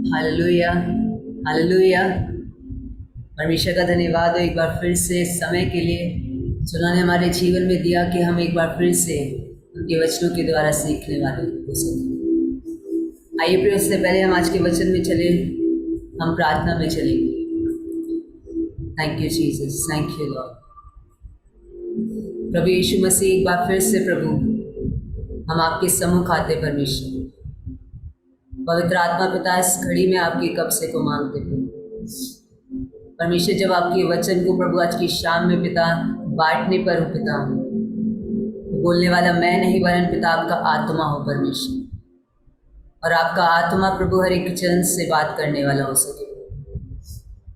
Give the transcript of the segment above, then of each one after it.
Hallelujah, hallelujah. परमेश्वर का धन्यवाद हो एक बार फिर से समय के लिए जो उन्होंने हमारे जीवन में दिया कि हम एक बार फिर से उनके वचनों के द्वारा सीखने वाले हो सकें। आइए प्रिय, उससे पहले हम आज के वचन में चले, हम प्रार्थना में चलेंगे। Thank you Jesus, thank you lord. प्रभु यीशु मसीह, एक बार फिर से प्रभु हम आपके सम्मुख आते परमेश्वर। पवित्र आत्मा पिता, इस घड़ी में आपके कब्जे को मांगते परमेश्वर। जब आपके वचन को प्रभु आज की शाम में पिता बांटने पर हो पिता, बोलने वाला मैं नहीं वरन पिता आपका आत्मा हो परमेश्वर, और आपका आत्मा प्रभु हर एक जन से बात करने वाला हो सके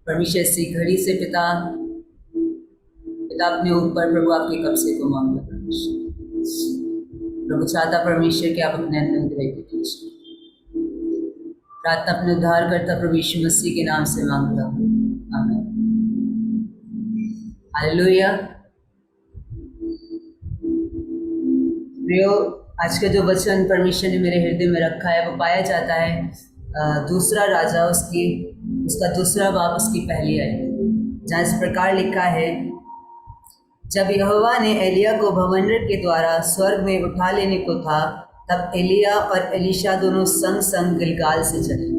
परमेश्वर। इसी घड़ी से पिता अपने ऊपर प्रभु आपके कब्जे को मांगता परमेश्वर। प्रभु चाहता परमेश्वर कि आप अपने अनुग्रह की कीजिए। प्रार्थना अपने उद्धार करता प्रभु यीशु मसीह के नाम से मांगता हूँ, आमीन। हालेलुया। प्रियो, आज का जो वचन परमेश्वर ने मेरे हृदय में रखा है वो पाया जाता है दूसरा राजा उसका दूसरा बाब उसकी पहली आयत, जहाँ इस प्रकार लिखा है, जब यहोवा ने एलिया को भवंडर के द्वारा स्वर्ग में उठा लेने को था, तब एलिया और एलीशा दोनों संग संग गिलगाल से चले।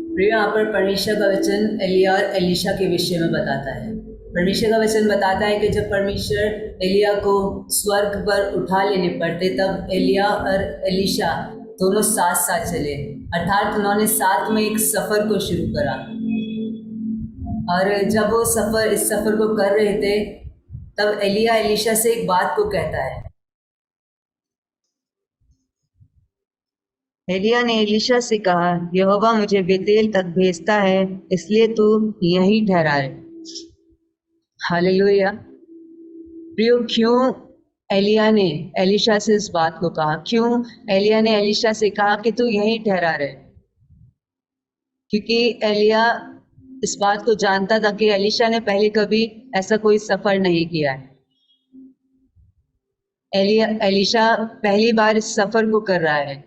प्रिय, यहाँ पर परमेश्वर का वचन एलिया और एलीशा के विषय में बताता है। परमेश्वर का वचन बताता है कि जब परमेश्वर एलिया को स्वर्ग पर उठा लेने पर थे, तब एलिया और एलीशा दोनों साथ साथ चले, अर्थात उन्होंने साथ में एक सफर को शुरू करा। और जब वो इस सफर को कर रहे थे, तब एलिया एलीशा से एक बात को कहता है। एलिया ने एलीशा से कहा, यहोवा मुझे बेतेल तक भेजता है, इसलिए तू यहीं ठहरा रहे। हालेलुया। प्रियो, क्यों एलिया ने एलीशा से इस बात को कहा? क्यों एलिया ने एलीशा से कहा कि तू यहीं ठहरा रहे? क्योंकि एलिया इस बात को जानता था कि एलीशा ने पहले कभी ऐसा कोई सफर नहीं किया है। एलीशा पहली बार इस सफर को कर रहा है।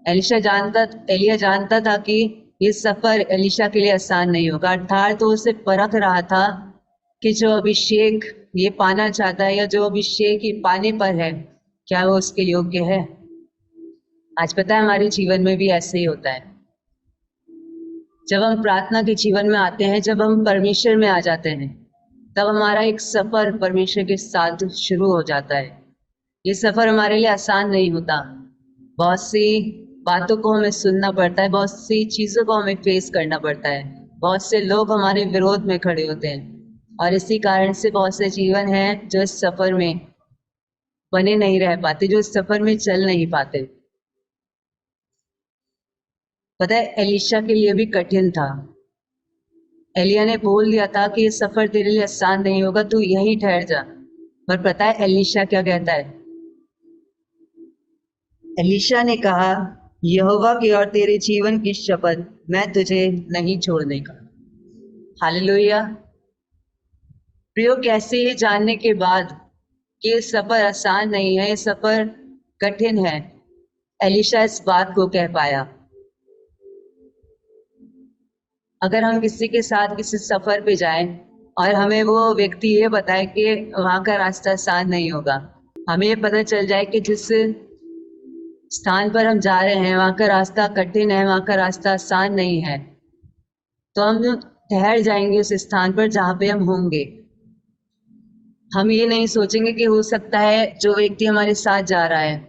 एलिया जानता था कि ये सफर एलीशा के लिए आसान नहीं होगा, अर्थात तो उसे परख रहा था कि जो अभिषेक ये पाना चाहता है या जो अभिषेक ये पाने पर है, क्या वो उसके योग्य है। आज पता है, हमारे जीवन में भी ऐसे ही होता है। जब हम प्रार्थना के जीवन में आते हैं, जब हम परमेश्वर में आ जाते हैं, तब हमारा एक सफर परमेश्वर के साथ शुरू हो जाता है। ये सफर हमारे लिए आसान नहीं होता। बहुत सी बातों को हमें सुनना पड़ता है, बहुत सी चीजों को हमें फेस करना पड़ता है, बहुत से लोग हमारे विरोध में खड़े होते हैं, और इसी कारण से बहुत से जीवन हैं जो इस सफर में बने नहीं रह पाते, जो इस सफर में चल नहीं पाते। पता है, एलीशा के लिए भी कठिन था। एलिया ने बोल दिया था कि ये सफर तेरे लिए आसान नहीं होगा, तू यहीं ठहर जा। पर पता है एलीशा क्या कहता है? एलीशा ने कहा, यहोवा की और तेरे जीवन की शपथ, मैं तुझे नहीं छोड़ने का। हालेलुया। प्रियो, कैसे ये जानने के बाद कि ये सफर आसान नहीं है, ये सफर कठिन है, एलीशा इस बात को कह पाया? अगर हम किसी के साथ किसी सफर पे जाएं और हमें वो व्यक्ति ये बताए कि वहां का रास्ता आसान नहीं होगा, हमें ये पता चल जाए कि जिस स्थान पर हम जा रहे हैं वहां का रास्ता कठिन है, वहां का रास्ता आसान नहीं है, तो हम ठहर जाएंगे उस स्थान पर जहां पे हम होंगे। हम ये नहीं सोचेंगे कि हो सकता है जो व्यक्ति हमारे साथ जा रहा है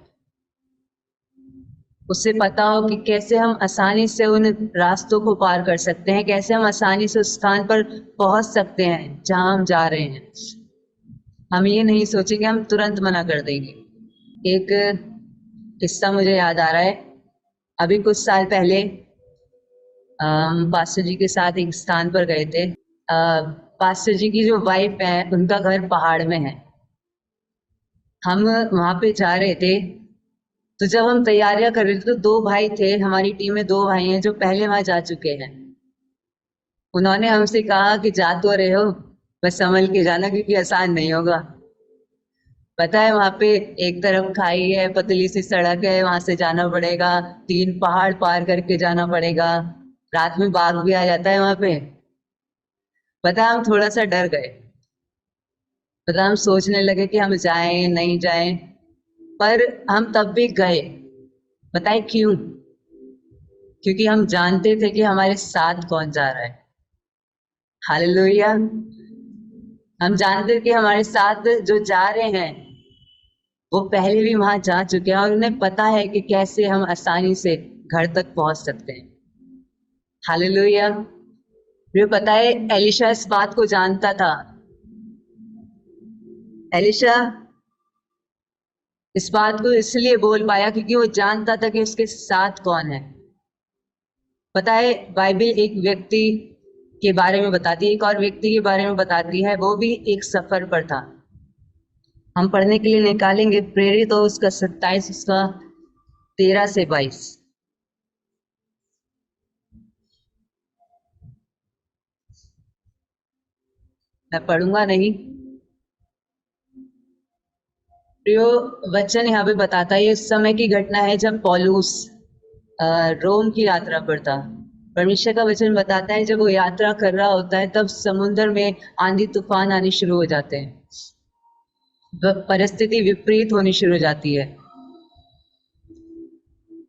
उससे पता हो कि कैसे हम आसानी से उन रास्तों को पार कर सकते हैं, कैसे हम आसानी से उस स्थान पर पहुंच सकते हैं जहां हम जा रहे हैं। हम ये नहीं सोचेंगे, हम तुरंत मना कर देंगे। एक किस्सा मुझे याद आ रहा है। अभी कुछ साल पहले पास्टर जी के साथ एक स्थान पर गए थे। पास्टर जी की जो वाइफ है उनका घर पहाड़ में है। हम वहां पे जा रहे थे, तो जब हम तैयारियां कर रहे थे तो दो भाई थे, हमारी टीम में दो भाई हैं जो पहले वहां जा चुके हैं। उन्होंने हमसे कहा कि जा तो रहे हो, बस संभल के जाना क्योंकि आसान नहीं होगा। पता है वहां पे एक तरफ खाई है, पतली सी सड़क है, वहां से जाना पड़ेगा, 3 पहाड़ पार करके जाना पड़ेगा, रात में बाघ भी आ जाता है वहां पे। पता है हम थोड़ा सा डर गए। पता है हम सोचने लगे कि हम जाएं नहीं जाएं, पर हम तब भी गए। बताए क्यों? क्योंकि हम जानते थे कि हमारे साथ कौन जा रहा है। हालेलुया। हम जानते थे कि हमारे साथ जो जा रहे हैं वो पहले भी वहां जा चुके हैं और उन्हें पता है कि कैसे हम आसानी से घर तक पहुंच सकते हैं। हालेलुया। मुझे पता है एलिशा इस बात को जानता था। एलिशा इस बात को इसलिए बोल पाया क्योंकि वो जानता था कि उसके साथ कौन है। पता है बाइबल एक व्यक्ति के बारे में बताती है, एक और व्यक्ति के बारे में बताती है, वो भी एक सफर पर था। हम पढ़ने के लिए निकालेंगे प्रेरित हो उसका 27, उसका 13 से 22। मैं पढ़ूंगा नहीं। प्रियो वचन यहाँ पे बताता है, ये उस समय की घटना है जब पौलुस रोम की यात्रा पर था। परमेश्वर का वचन बताता है जब वो यात्रा कर रहा होता है तब समुद्र में आंधी तूफान आने शुरू हो जाते हैं, परिस्थिति विपरीत होनी शुरू हो जाती है,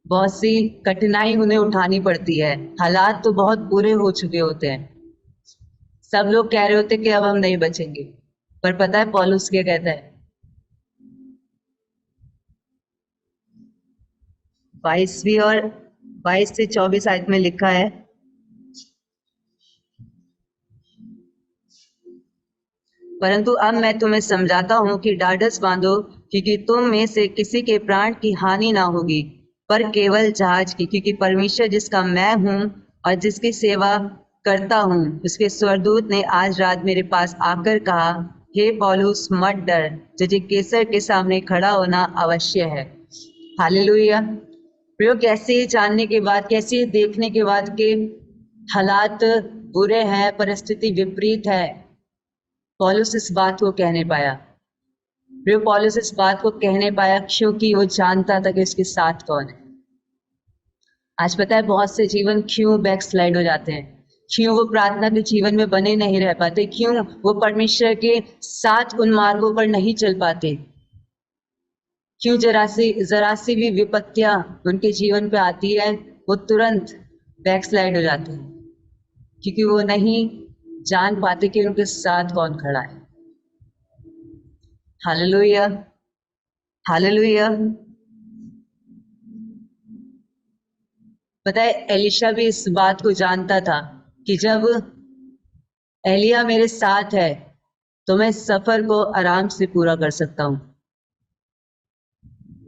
बहुत सी कठिनाई उन्हें उठानी पड़ती है, हालात तो बहुत बुरे हो चुके होते हैं। सब लोग कह रहे होते कि अब हम नहीं बचेंगे, पर पता है पौलुस क्या कहता है? 22वीं और 22 से 24 आयत में लिखा है, परंतु अब मैं तुम्हें समझाता हूं कि ढाढ़स बांधो, क्योंकि तुम में से किसी के प्राण की हानि ना होगी, पर केवल जहाज की, क्योंकि परमेश्वर जिसका मैं हूं और जिसकी सेवा करता हूं, उसके स्वर्गदूत ने आज रात मेरे पास आकर कहा, हे पौलुस मत डर, तुझे कैसर के सामने खड़ा होना अवश्य है। हालेलुया। प्रयोग कैसे ही जानने के बाद, कैसे ही देखने के बाद के हालात बुरे हैं, परिस्थिति विपरीत है, पौलुस इस बात को कहने पाया। प्रियो पौलुस इस बात को कहने पाया क्योंकि वो जानता था कि उसके साथ कौन है। आज पता है बहुत से जीवन क्यों बैक स्लाइड हो जाते हैं, क्यों वो प्रार्थना के जीवन में बने नहीं रह पाते, क्यों वो परमेश्वर के साथ उन मार्गों पर नहीं चल पाते, क्यों जरा सी भी विपत्तियां उनके जीवन पे आती है वो तुरंत बैक स्लाइड हो जाते हैं, क्योंकि वो नहीं जान पाते कि उनके साथ कौन खड़ा है। हालेलुया। हालेलुया। पता है एलिशा भी इस बात को जानता था कि जब एलिया मेरे साथ है तो मैं इस सफर को आराम से पूरा कर सकता हूं,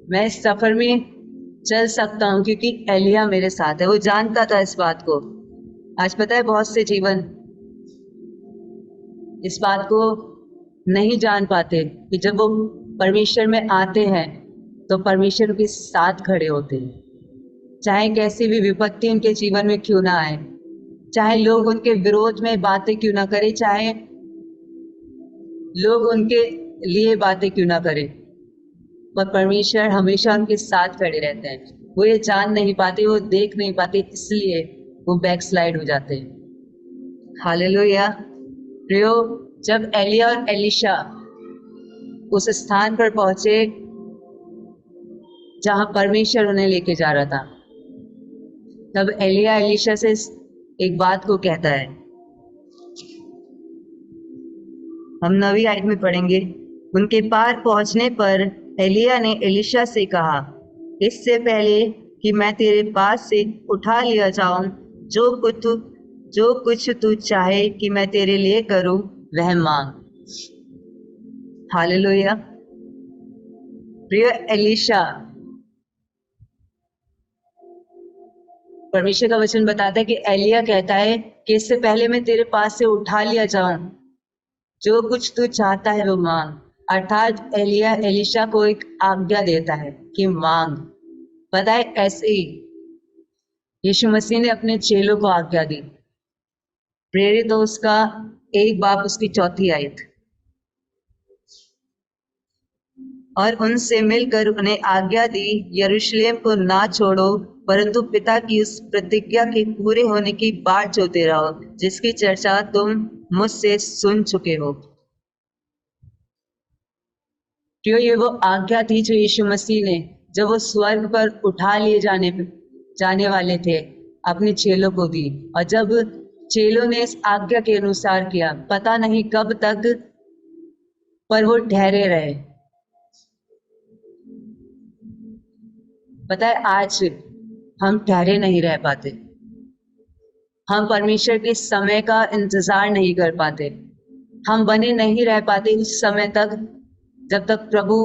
मैं इस सफर में चल सकता हूं क्योंकि एलिया मेरे साथ है। वो जानता था इस बात को। आज पता है बहुत से जीवन इस बात को नहीं जान पाते कि जब वो परमेश्वर में आते हैं तो परमेश्वर के साथ खड़े होते हैं, चाहे कैसी भी विपत्ति उनके जीवन में क्यों ना आए, चाहे लोग उनके विरोध में बातें क्यों ना करें, चाहे लोग उनके लिए बातें क्यों ना करें, पर परमेश्वर हमेशा उनके साथ खड़े रहते हैं। वो ये जान नहीं पाते, वो देख नहीं पाते, इसलिए वो बैक स्लाइड हो जाते हैं। हालेलुया। प्रियो जब एलिया और एलिशा उस स्थान पर पहुंचे जहां परमेश्वर उन्हें लेके जा रहा था, तब एलिया एलिशा से एक बात को कहता है। हम 9वीं आयत में पढ़ेंगे, उनके पार पहुंचने पर एलिया ने एलिशा से कहा, इससे पहले कि मैं तेरे पास से उठा लिया जाऊं, जो कुछ तू चाहे कि मैं तेरे लिए करूं वह मांग। हालेलुया। प्रिय एलिशा, परमेश्वर का वचन बताता है कि एलिया कहता है कि इससे पहले मैं तेरे पास से उठा लिया जाऊं, जो कुछ तू चाहता है वो मांग। अर्थात एलिया एलिशा को एक आज्ञा देता है कि मांग। पता है ऐसे ही यीशु मसीह ने अपने चेलों को आज्ञा दी। प्रेरित हो उसका 1 बाब उसकी 4 आयत। और उनसे मिलकर उन्हें आज्ञा दी, यरूशलेम को ना छोड़ो, परंतु पिता की उस प्रतिज्ञा के पूरे होने की बाट जोते रहो, जिसकी चर्चा तुम मुझसे सुन चुके हो। क्यों ये वो आज्ञा थी जो यीशु मसीह ने, जब वो स्वर्ग पर उठा लिए जाने वाले थे, अपने चेलों को दी। और जब चेलों ने इस आज्ञा के अनुसार किया, पता नहीं कब तक, पर वो ठहरे रहे। पता है, आज हम ठहरे नहीं रह पाते। हम परमेश्वर के समय का इंतजार नहीं कर पाते। हम बने नहीं रह पाते उस समय तक, जब तक प्रभु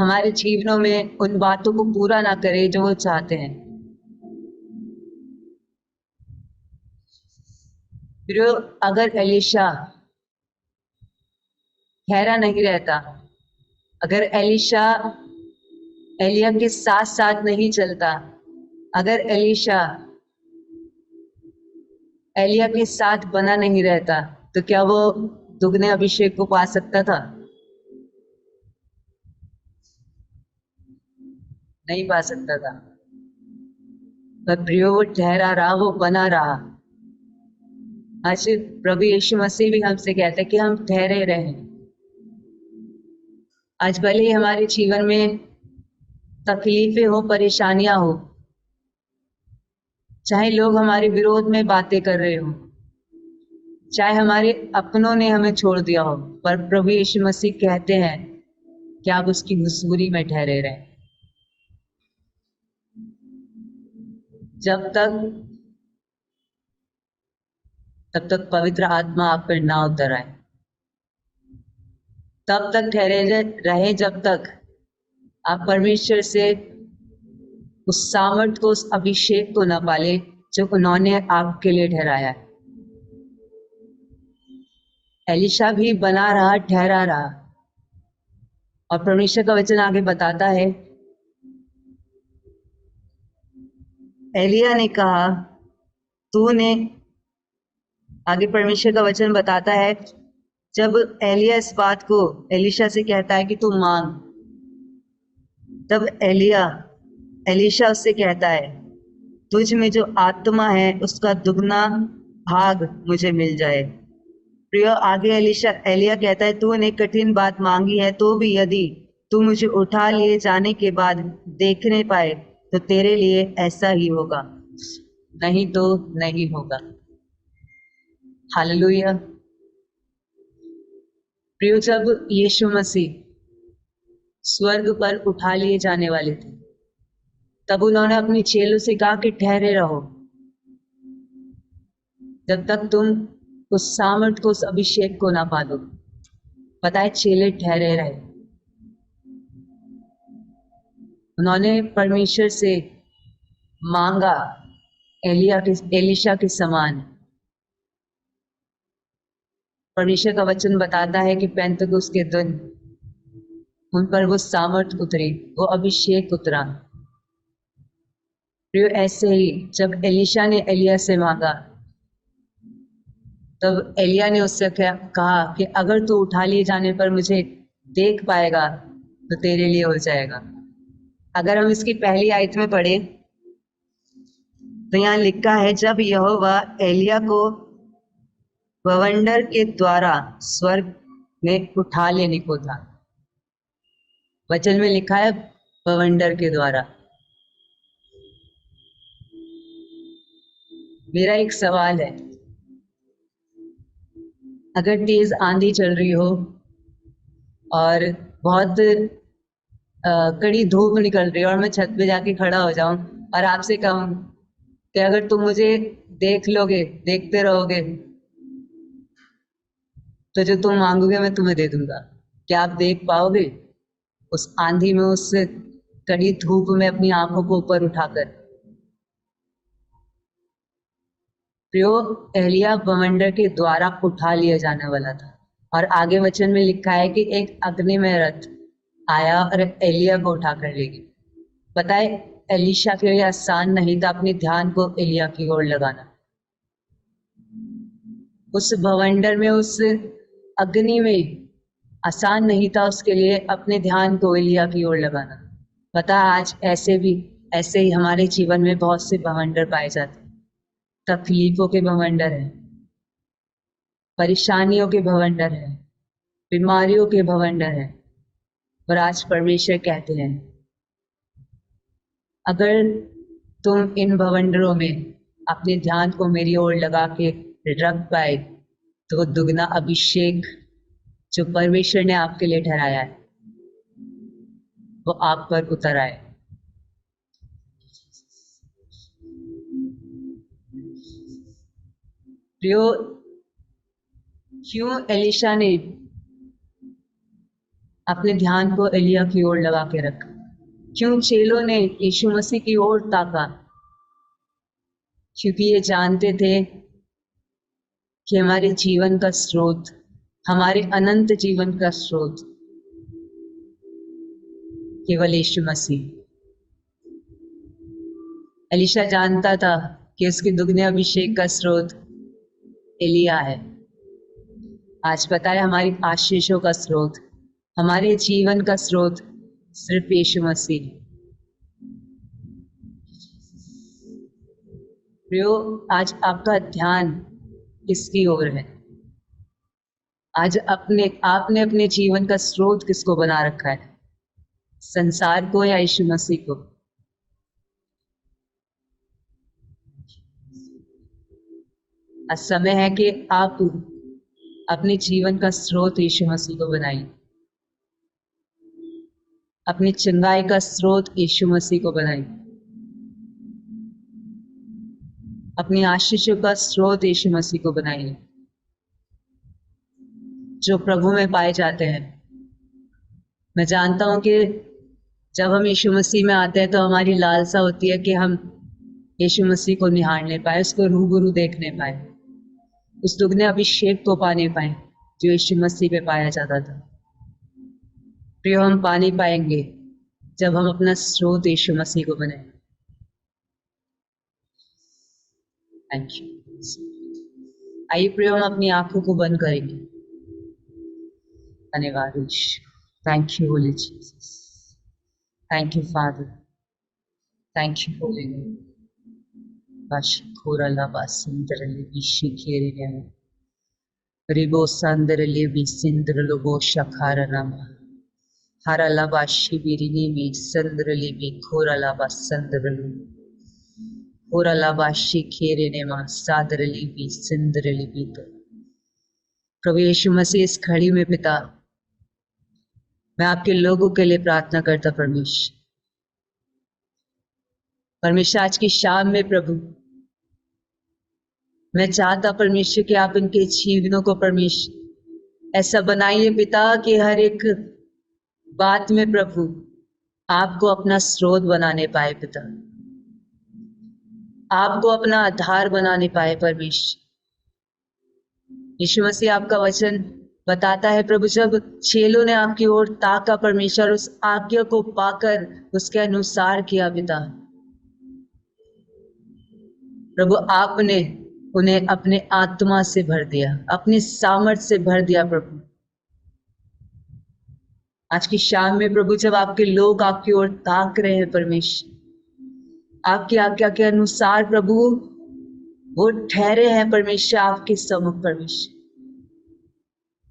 हमारे जीवनों में उन बातों को पूरा ना करे जो वो चाहते हैं। फिर अगर एलीशा ठहरा नहीं रहता, अगर एलीशा एलिया के साथ साथ नहीं चलता, अगर एलीशा एलिया के साथ बना नहीं रहता, तो क्या वो दुगने अभिषेक को पा सकता था? नहीं पा सकता था। पर प्रियो वो ठहरा रहा, वो बना रहा। आज प्रभु यीशु मसीह भी हमसे कहते हैं कि हम ठहरे रहें। आज भले ही हमारे जीवन में तकलीफें हो, परेशानियां हो, चाहे लोग हमारे विरोध में बातें कर रहे हो, चाहे हमारे अपनों ने हमें छोड़ दिया हो, पर प्रभु यीशु मसीह कहते हैं कि आप उसकी हुजूरी में ठहरे रहें, जब तक तब तक पवित्र आत्मा आप पर ना उतर आए। तब तक ठहरे रहे जब तक आप परमेश्वर से उस सामर्थ को, उस अभिषेक को न पाले जो उन्होंने आपके लिए ठहराया है। एलीशा भी बना रहा, ठहरा रहा। और परमेश्वर का वचन आगे बताता है, एलिया ने कहा, तूने, आगे परमेश्वर का वचन बताता है, जब एलिया इस बात को एलीशा से कहता है कि तू मांग, तब एलीशा उससे कहता है, तुझ में जो आत्मा है उसका दुगना भाग मुझे मिल जाए। प्रिय, आगे एलिया कहता है, तूने कठिन बात मांगी है, तो भी यदि तू मुझे उठा लिए जाने के बाद देखने पाए तो तेरे लिए ऐसा ही होगा, नहीं तो नहीं होगा। हालेलुया। प्रिय, जब यीशु मसीह स्वर्ग पर उठा लिए जाने वाले थे, तब उन्होंने अपने चेलों से कहा कि ठहरे रहो, जब तक तुम उस सामर्थ को, उस अभिषेक को ना पालो। पता है, चेले ठहरे रहे। उन्होंने परमेश्वर से मांगा, एलीशा के समान। परमेश्वर का वचन बताता है कि पेंतकुस्त के दिन उन पर वो सामर्थ उतरी, वो अभिषेक उतरा। प्रियो, ऐसे ही जब एलीशा ने एलिया से मांगा, तब एलिया ने उससे कहा कि अगर तू उठा लिए जाने पर मुझे देख पाएगा तो तेरे लिए हो जाएगा। अगर हम इसकी पहली आयत में पढ़े तो यहाँ लिखा है, जब यहोवा एलिया को बवंडर के द्वारा स्वर्ग में उठा लेने को था। वचन में लिखा है बवंडर के द्वारा। मेरा एक सवाल है, अगर तेज आंधी चल रही हो और बहुत कड़ी धूप निकल रही है और मैं छत पे जाके खड़ा हो जाऊं और आपसे कहूं कि अगर तुम मुझे देख लोगे, देखते रहोगे, तो जो तुम मांगोगे मैं तुम्हें दे दूंगा, क्या आप देख पाओगे उस आंधी में, उस कड़ी धूप में अपनी आंखों को ऊपर उठाकर? प्रियो, एलिया बवंडर के द्वारा उठा लिया जाने वाला था। और आगे वचन में लिखा है कि एक अग्नि में रथ आया और एलिया को उठा कर ले गया। पता है, एलीशा के लिए आसान नहीं था अपने ध्यान को एलिया की ओर लगाना। उस बवंडर में, उस अग्नि में आसान नहीं था उसके लिए अपने ध्यान को एलिया की ओर लगाना। पता है, आज ऐसे ही हमारे जीवन में बहुत से बवंडर पाए जाते हैं। तकलीफों के बवंडर हैं, परेशानियों के बवंडर हैं, बीमारियों के बवंडर हैं। और आज परमेश्वर कहते हैं, अगर तुम इन बवंडरों में अपने ध्यान को मेरी ओर लगा के रख पाए, तो दुगना अभिषेक जो परमेश्वर ने आपके लिए ठहराया है वो आप पर उतर आए। प्रियो, क्यों एलिशा ने अपने ध्यान को एलिया की ओर लगा के रखा? क्यों चेलों ने यीशु मसीह की ओर ताका? क्योंकि ये जानते थे कि हमारे जीवन का स्रोत, हमारे अनंत जीवन का स्रोत केवल यीशु मसीह। एलिशा जानता था कि उसके दुगने अभिषेक का स्रोत एलिया है। आज पता है, हमारी आशीषों का स्रोत, हमारे जीवन का स्रोत सिर्फ यीशु मसीह। प्रियो, आज आपका ध्यान किसकी ओर है? आज आपने अपने जीवन का स्रोत किसको बना रखा है? संसार को या यीशु मसीह को? आज समय है कि आप अपने जीवन का स्रोत यीशु मसीह को बनाइए। अपनी चंगाई का स्रोत यीशु मसीह को बनाइए। अपनी आशीषों का स्रोत यीशु मसीह को बनाइए, जो प्रभु में पाए जाते हैं। मैं जानता हूं कि जब हम यीशु मसीह में आते हैं तो हमारी लालसा होती है कि हम यीशु मसीह को निहारने पाए, उसको रूबरू देखने पाए, उस दुगने अभिषेक को पाने पाए जो यीशु मसीह पे पाया जाता था। प्रियो, हम पानी पाएंगे जब हम अपना स्रोत यीशु मसीह को बनाए। Thank you. आइए प्रियो, हम अपनी आंखों को बंद करेंगे। धन्यवाद Yeshu. Thank you holy Jesus. Thank you father. Thank you holy God. Bashikora basindrili bishikirine ribo sandrili bisindrilo bo shakhara nama harala bashibirini mi sandrili bikora la basandrilo korala bashikirine ma sadrili bisindrili bito। प्रभु यीशु मसीह, इस घड़ी में पिता, मैं आपके लोगों के लिए प्रार्थना करता परमेश्वर आज की शाम में प्रभु, मैं चाहता परमेश्वर कि आप इनके जीवनों को परमेश्वर ऐसा बनाइए पिता कि हर एक बात में प्रभु आपको अपना स्रोत बनाने पाए पिता, आपको अपना आधार बनाने पाए परमेश्वर। यीशु मसीह, आपका वचन बताता है प्रभु, जब चेलों ने आपकी ओर ताका परमेश्वर, उस आज्ञा को पाकर उसके अनुसार किया पिता, प्रभु आपने उन्हें अपने आत्मा से भर दिया, अपनी सामर्थ से भर दिया प्रभु। आज की शाम में प्रभु, जब आपके लोग आपकी ओर ताक रहे हैं परमेश्वर, आपकी आज्ञा के अनुसार प्रभु वो ठहरे हैं परमेश्वर आपके सम्मुख परमेश्वर।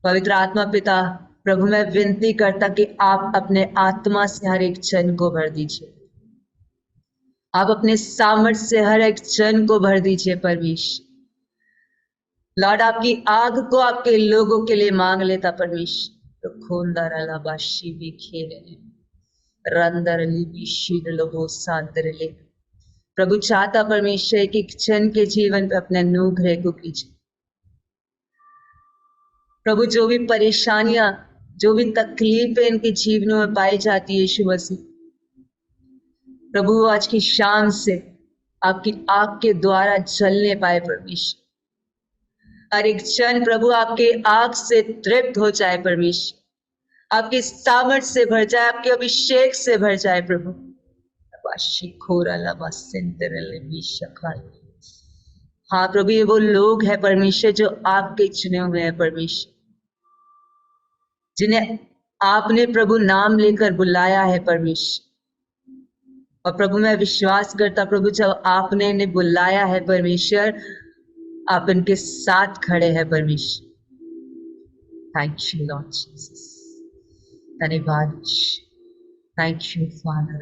पवित्र आत्मा पिता प्रभु, मैं विनती करता कि आप अपने आत्मा से हर एक जन को भर दीजिए, आप अपने सामर्थ से हर एक जन को भर दीजिए परमेश्वर। लॉर्ड, आपकी आग को आपके लोगों के लिए मांग लेता परमेश्वर। तो खोंदर बाशी भी खेले रंदर ली शीर लोगो सांदर ले प्रभु, चाहता परमेश्वर कि जन के जीवन पे अपने अनुग्रह को कीजिए प्रभु। जो भी परेशानियां, जो भी तकलीफें इनके जीवनों में पाई जाती है यीशु मसीह, प्रभु आज की शाम से आपकी आग के द्वारा जलने पाए परमेश्वर। हर एक जन प्रभु आपके आग से तृप्त हो जाए परमेश्वर, आपकी सामर्थ से भर जाए, आपके अभिषेक से भर जाए प्रभु। हाँ प्रभु, ये वो लोग हैं परमेश्वर जो आपके चुने हुए हैं परमेश्वर। जिन्हें आपने प्रभु नाम लेकर बुलाया है परमेश्वर। और प्रभु मैं विश्वास करता प्रभु जब आपने इन्हें बुलाया है परमेश्वर, आप इनके साथ खड़े हैं परमेश्वर। थैंक यू लॉर्ड जीसस, धन्यवाद, थैंक यू फादर।